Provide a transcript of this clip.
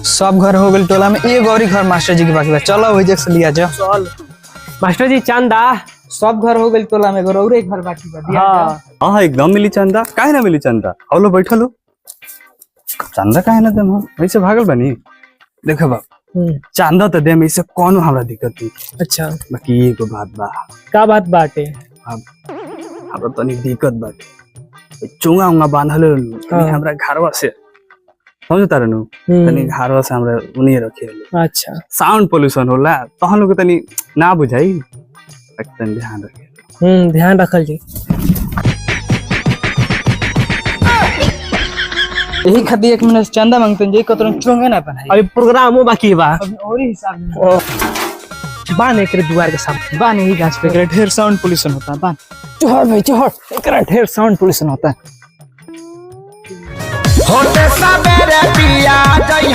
सब घर हो गए टोला में, एक और ही घर मास्टर जी के बाकी बा। चलो वही जगह से लिया जाओ। चल मास्टर जी चंदा। सब घर हो गए टोला में, एगो और एक घर बाकी बा, दिया जाओ। हाँ हाँ एकदम मिली चंदा, काहे ना मिली चंदा। आओ लो बैठो लो। चंदा काहे ना देम हम, वैसे भागल बनी। देखो बाप, चंदा तो देम, इससे कौनो हमरा दिक्कत नहीं। अच्छा बाकी एगो बात बा, का बात बाटे? हमरा तनी दिक्कत बाटे। चुंगा उंगा बांधल हमरा घरवा से, समझता रहनु तनी घरवा से हमरा उन्हीं रखे। अच्छा साउंड पोल्यूशन होला, तहन लोग तनी ना बुझाई, तनी ध्यान रखे। ध्यान रखल जी। यही खातिर 1 मिनट चंदा मांगते हैं, जे कतरन चोंगे ना पहनाई। अभी प्रोग्रामो बाकी बा। अभी और ही हिसाब में बान एकरे दुआर के सामने बान, यही गाछ पे एकरा ढेर साउंड पोल्यूशन होता है। बान चढ़ भाई चढ़, एकरा ढेर साउंड पोल्यूशन होता है। होते सबेरे पिया जई